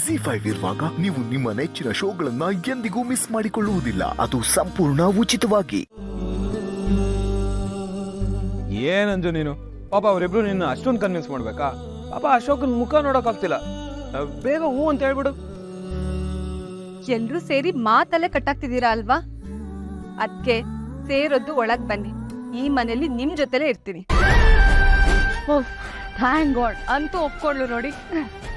ಜಿ5 ಇರುವಾಗ ನೀವು ನಿಮ್ಮ ನೆಚ್ಚಿನ ಶೋಗಳನ್ನ ಎಂದಿಗೂ ಮಿಸ್ ಮಾಡಿಕೊಳ್ಳುವುದಿಲ್ಲ. ಅದು ಸಂಪೂರ್ಣ ಉಚಿತವಾಗಿ. ಏನಂಜು ನೀನು ಪಾಪ ಅವರಿಬ್ರು ನಿನ್ನ ಅಷ್ಟೊಂದು ಕನ್ವಿನ್ಸ್ ಮಾಡ್ಬೇಕಾ? ಪಾಪ ಅಶೋಕನ್ ಮುಖ ನೋಡಕ್ ಆಗ್ತಿಲ್ಲ. ಬೇಗ ಹೂ ಅಂತ ಹೇಳ್ಬಿಡು. ಎಲ್ರೂ ಸೇರಿ ಮಾತಲ್ಲೇ ಕಟ್ಟಾಗ್ತಿದ್ದೀರಾ ಅಲ್ವಾ? ಅದ್ಕೆ ಸೇರೊದ್ದು ಒಳಗ್ ಬನ್ನಿ. ಈ ಮನೇಲಿ ನಿಮ್ ಜೊತೆಲೇ ಇರ್ತೀನಿ. ಥ್ಯಾಂಕ್ ಗಾಡ್ ಅಂತೂ ಒಪ್ಕೊಂಡ್ಲು ನೋಡಿ.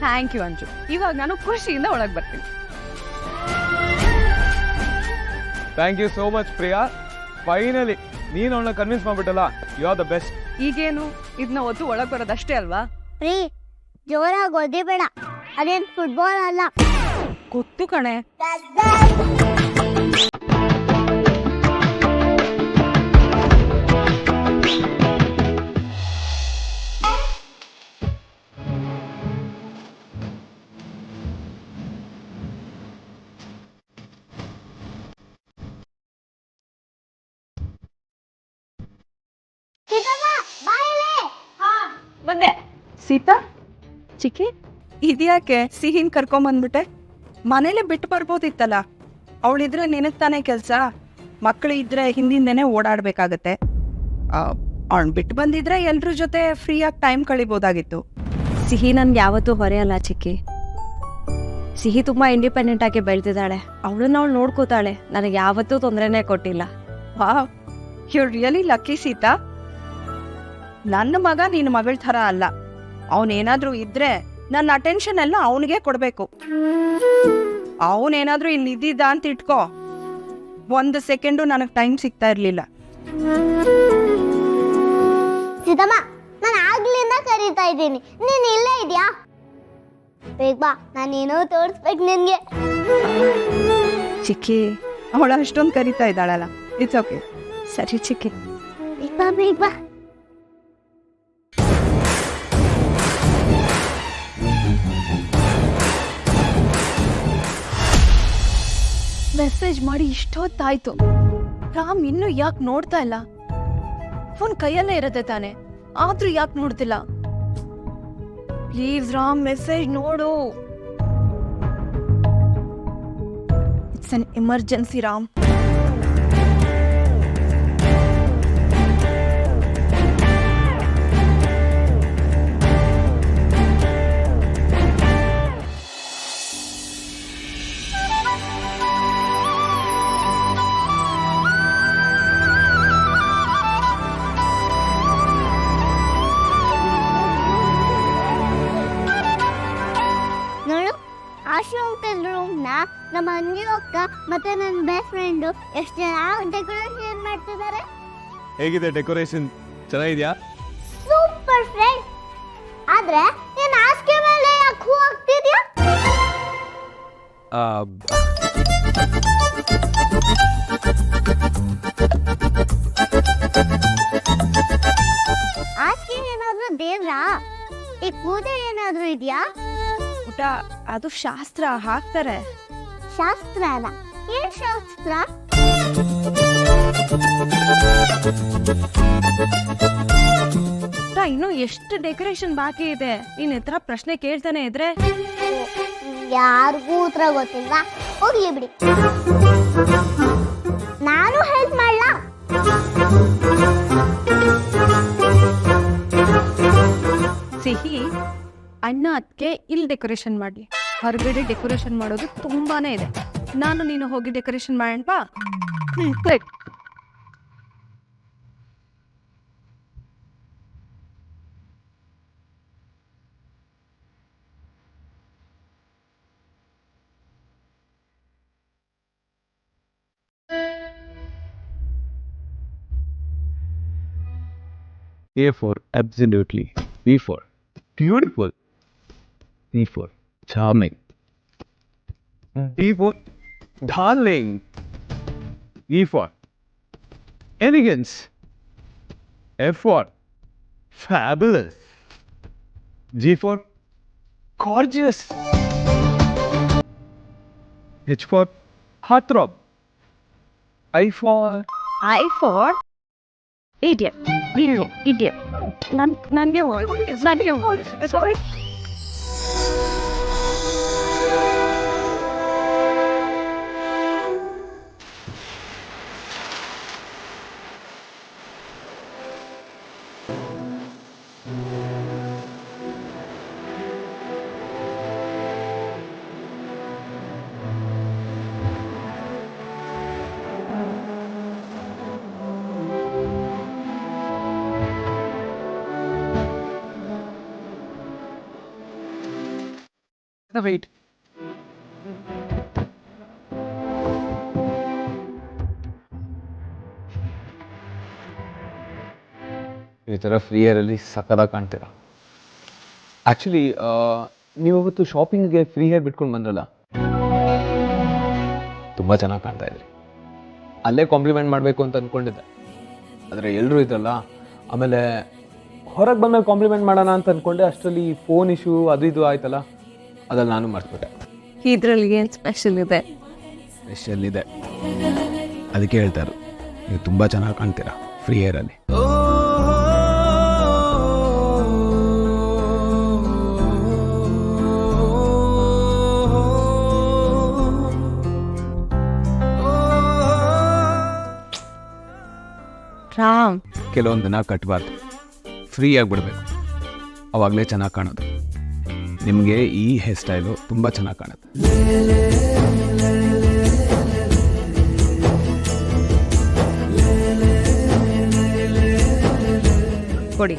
Thank you Anju. ಇವಾಗ ನಾನು ಖುಷಿಯಿಂದ ಒಳಗ್ ಬರ್ತೀನಿ. Thank you so much Priya. Finally ನೀನು ಅವಳನ್ನ ಕನ್ವಿನ್ಸ್ ಮಾಡ್ಬಿಟ್ಟಲ್ಲ. You are the best. ಈಗೇನು ಇದನ್ನ ಒದ್ದು ಒಳಗ್ ಬರೋದಷ್ಟೇ ಅಲ್ವಾ? ಪ್ರೀ ಜೋರಾಗಿ ಓದಿಬೇಡ, ಅದೇನ್ ಫುಟ್ಬಾಲ್ ಅಲ್ಲ. ಗೊತ್ತು ಕಣೆ. ಬಂದೆ. ಸೀತಾ ಚಿಕ್ಕಿ, ಇದ್ಯಾಕೆ ಸಿಹಿನ್ ಕರ್ಕೊಂಬಂದ್ಬಿಟ್ಟೆ? ಮನೇಲೆ ಬಿಟ್ಟು ಬರ್ಬೋದಿತ್ತಲ್ಲ. ಅವಳಿದ್ರೆ ನಿನಗ್ ತಾನೇ ಕೆಲಸ. ಮಕ್ಕಳು ಇದ್ರೆ ಹಿಂದಿಂದೇನೆ ಓಡಾಡ್ಬೇಕಾಗತ್ತೆ. ಅವಳು ಬಿಟ್ಟು ಬಂದಿದ್ರೆ ಎಲ್ರ ಜೊತೆ ಫ್ರೀಯಾಗಿ ಟೈಮ್ ಕಳಿಬೋದಾಗಿತ್ತು. ಸಿಹಿ ನನ್ಗೆ ಯಾವತ್ತೂ ಹೊರೆಯಲ್ಲ ಚಿಕ್ಕಿ. ಸಿಹಿ ತುಂಬಾ ಇಂಡಿಪೆಂಡೆಂಟ್ ಆಗಿ ಬೆಳ್ತಿದ್ದಾಳೆ. ಅವಳನ್ನ ಅವಳು ನೋಡ್ಕೋತಾಳೆ. ನನಗೆ ಯಾವತ್ತೂ ತೊಂದರೆನೇ ಕೊಟ್ಟಿಲ್ಲ. Wow, you really lucky Seetha. ನನ್ನ ಮಗ ನಿನ್ನ ಮಗಳ ಥರ ಅಲ್ಲ. ಅವನೇನಾದ್ರೂ ಇದ್ರೆ ನನ್ನ ಅಟೆನ್ಷನ್ ಎಲ್ಲ ಅವನಿಗೆ ಕೊಡ್ಬೇಕು. ಅವನೇನಾದ್ರೂ ಇಲ್ಲಿ ಇದ್ದಿದ್ದ ಅಂತ ಇಟ್ಕೋ, 1 ಸೆಕೆಂಡು ನನಗೆ ಟೈಮ್ ಸಿಗ್ತಾ ಇರ್ಲಿಲ್ಲ. ಸೀತಮ್ಮ, ನಾನು ಆಗ್ಲಿಂದ ಕರೀತಾ ಇದ್ದೀನಿ, ನೀನ್ ಇಲ್ಲೇ ಇದೆಯಾ? ಬೇಗ ಬಾ, ನಾನೇನೋ ತೋರಿಸ್ಬೇಕು ನಿನ್ಗೆ. ಚಿಕ್ಕಿ ಅವಳ ಅಷ್ಟೊಂದು ಕರೀತಾ ಇದ್ದಾಳಲ್ಲ, ಇಟ್ಸ್ ಓಕೆ. ಸರಿ ಚಿಕ್ಕಿ. ಬೇಗ ಬಾ, ಬೇಗ ಬಾ. ಮೆಸೇಜ್ ಮಾಡಿ ಇಷ್ಟೊತ್ತಾಯ್ತು. ರಾಮ್ ಇನ್ನು ಯಾಕೆ ನೋಡ್ತಾ ಇಲ್ಲ? ಫೋನ್ ಕೈಯಲ್ಲೇ ಇರತ್ತೆ ತಾನೆ, ಆದ್ರೂ ಯಾಕೆ ನೋಡ್ತಿಲ್ಲ? ಪ್ಲೀಸ್ ರಾಮ್, ಮೆಸೇಜ್ ನೋಡು. It's an emergency Ram. ನೋಡು, ಆಶ್ರಮದ ರೂಮ್ನ ನಮ್ಮ ಅಂಜು ಅಕ್ಕ ಮತ್ತೆ ನನ್ನ ಬೆಸ್ಟ್ ಫ್ರೆಂಡು ಎಷ್ಟು ಚೆನ್ನಾಗಿ ಡೆಕೋರೇಷನ್ ಮಾಡ್ತಿದ್ದಾರೆ. ಹೇಗಿದೆ ಡೆಕೋರೇಷನ್? ಚೆನ್ನಾಗಿದ್ಯಾ? Super friend. ಆದ್ರೆ ನೀನ್ ಹಾಸಿಗೆ ಮೇಲೆ ಯಾಕೆ ಹೂ ಹಾಕ್ತಿದ್ಯಾ? ಹಾಸಿಗೆ ಏನಾದ್ರೂ ದೇವ್ರಾ? ಈ ಪೂಜೆ ಏನಾದ್ರೂ ಇದೆಯಾ? ಊಟ ಅದು ಶಾಸ್ತ್ರ, ಹಾಕ್ತಾರೆ. ಶಾಸ್ತ್ರನ? ಏನ್ ಶಾಸ್ತ್ರ? ಇನ್ನು ಎಷ್ಟು ಡೆಕೋರೇಷನ್ ಬಾಕಿ ಇದೆ? ನೀನ್ ಹತ್ರ ಪ್ರಶ್ನೆ ಕೇಳ್ತಾನೆ ಇದ್ರೆ ಯಾರಿಗೂ ಉತ್ತರ ಗೊತ್ತಿಲ್ಲ. ಹೋಗ್ಲಿ ಬಿಡಿ, ನಾನು ಹೆಲ್ಪ್ ಮಾಡ್ಲಾ? ಸಿಹಿ ಅಣ್ಣ ಅದಕ್ಕೆ ಇಲ್ಲಿ ಡೆಕೋರೇಷನ್ ಮಾಡಿ. ಹೊರಗಡೆ ಡೆಕೋರೇಷನ್ ಮಾಡೋದು ತುಂಬಾನೇ ಇದೆ. ನಾನು ನೀನು ಹೋಗಿ decoration ಮಾಡೋಣವಾ? A for absolutely. B for beautiful. C for charming. D for darling. E for elegance. F for fabulous. G for gorgeous. H for heartthrob. I for idiot. Idiot. ನನಗೆ weight. ಈ ಥರ free ಏರಲ್ಲಿ ಸಕ್ಕದಾಗಿ ಕಾಣ್ತೀರಾ. Actually ನೀವತ್ತು ಶಾಪಿಂಗ್ಗೆ free hair ಬಿಟ್ಕೊಂಡು ಬಂದ್ರಲ್ಲ, ತುಂಬ ಚೆನ್ನಾಗಿ ಕಾಣ್ತಾ ಇದ್ರಿ. ಅಲ್ಲೇ ಕಾಂಪ್ಲಿಮೆಂಟ್ ಮಾಡಬೇಕು ಅಂತ ಅಂದ್ಕೊಂಡಿದ್ದೆ, ಆದರೆ ಎಲ್ಲರೂ ಇದ್ರಲ್ಲ. ಆಮೇಲೆ ಹೊರಗೆ ಬಂದಾಗ ಕಾಂಪ್ಲಿಮೆಂಟ್ ಮಾಡೋಣ ಅಂತ ಅಂದ್ಕೊಂಡೆ, ಅಷ್ಟರಲ್ಲಿ ಫೋನ್ ಇಶ್ಯೂ ಅದು ಇದು ಆಯ್ತಲ್ಲ, ಅದ್ರಲ್ಲಿ ನಾನು ಮರ್ತ್ಬಿಟ್ಟೆ. ಇದ್ರಲ್ಲಿ ಏನು ಸ್ಪೆಷಲ್ ಇದೆ? ಸ್ಪೆಷಲ್ ಇದೆ, ಅದಕ್ಕೆ ಹೇಳ್ತಾರೆ ನೀವು ತುಂಬ ಚೆನ್ನಾಗಿ ಕಾಣ್ತೀರಾ ಫ್ರೀ ಏರಲ್ಲಿ. ರಾಮ್, ಕೆಲವೊಂದು ದಿನ ಕಟ್ಟಬಾರ್ದು, ಫ್ರೀ ಆಗಿಬಿಡ್ಬೇಕು, ಅವಾಗಲೇ ಚೆನ್ನಾಗಿ ಕಾಣೋದು. ನಿಮಗೆ ಈ ಹೇರ್ ಸ್ಟೈಲು ತುಂಬ ಚೆನ್ನಾಗಿ ಕಾಣುತ್ತೆ. ಕೊಡಿ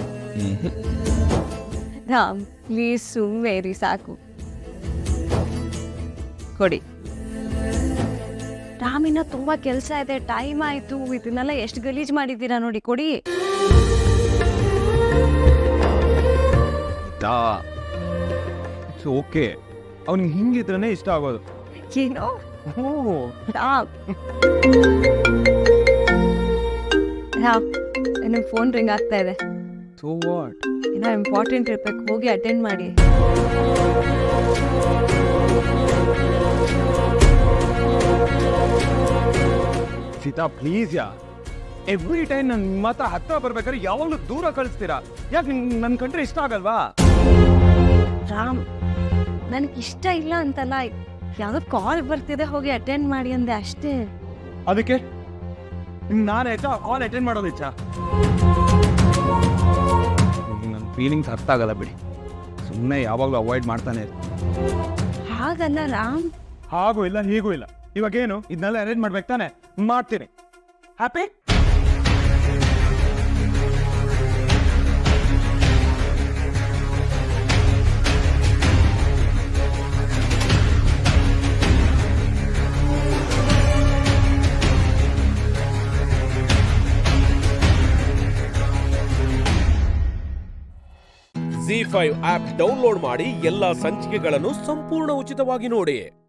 ರಾಮ್, ಪ್ಲೀಸ್ ಸುಮ್ಮನೆ ಸಾಕು, ಕೊಡಿ. ರಾಮಿನ ತುಂಬಾ ಕೆಲಸ ಇದೆ, ಟೈಮ್ ಆಯ್ತು. ಇದನ್ನೆಲ್ಲ ಎಷ್ಟು ಗಲೀಜ್ ಮಾಡಿದ್ದೀರಾ ನೋಡಿ, ಕೊಡಿ. ಇಟ್ಸ್ ಓಕೆ, ಅವ್ನಿಗೆ ಹಿಂಗಿದ್ರೇ ಇಷ್ಟ ಆಗೋದು. ಏನೋ ರಾಮ್, ರಾಮ್ ನನ್ನ ಫೋನ್ ರಿಂಗ್ ಆಗ್ತಾ ಇದೆ. So what? ಏನೋ ಇಂಪಾರ್ಟೆಂಟ್ ಇರ್ಬೇಕು, ಹೋಗಿ ಅಟೆಂಡ್ ಮಾಡಿ. Sita please yeah, every time ನನ್ನ ನಿಮ್ಮ ಹತ್ರ ಬರ್ಬೇಕಾದ್ರೆ ಯಾವಾಗಲೂ ದೂರ ಕಳಿಸ್ತೀರಾ. ಯಾಕೆ ನನ್ನ ಕಂಡ್ರೆ ಇಷ್ಟ ಆಗಲ್ವಾ? ರಾಮ್, ನನಗೆ ಇಷ್ಟ ಇಲ್ಲ ಅಂತಲ್ಲ, ಯಾವುದೋ ಕಾಲ್ ಬರ್ತಿದೆ, ಹೋಗಿ ಅಟೆಂಡ್ ಮಾಡಿ ಅಂದೆ ಅಷ್ಟೇ. ಅದಕ್ಕೆ ನಾನು ಆಯ್ತಾ ಕಾಲ್ ಅಟೆಂಡ್ ಮಾಡೋದು ಇಚ್ಛಾ? ನನ್ನ ಫೀಲಿಂಗ್ಸ್ ಅರ್ಥ ಆಗಲ್ಲ ಬಿಡಿ, ಸುಮ್ಮನೆ ಯಾವಾಗಲೂ ಅವಾಯ್ಡ್ ಮಾಡ್ತಾನೆ. ಹಾಗಲ್ಲ ರಾಮ್. ಹಾಗೂ ಇಲ್ಲ ಹೀಗೂ ಇಲ್ಲ, ಇವಾಗೇನು ಇದನ್ನೆಲ್ಲ ಅರೇಂಜ್ ಮಾಡ್ಬೇಕು ತಾನೆ? ಮಾಡ್ತೀನಿ. ಹ್ಯಾಪಿ? ZEE5 ಆಪ್ ಡೌನ್ಲೋಡ್ ಮಾಡಿ ಎಲ್ಲಾ ಸಂಚಿಕೆಗಳನ್ನು ಸಂಪೂರ್ಣ ಉಚಿತವಾಗಿ ನೋಡಿ.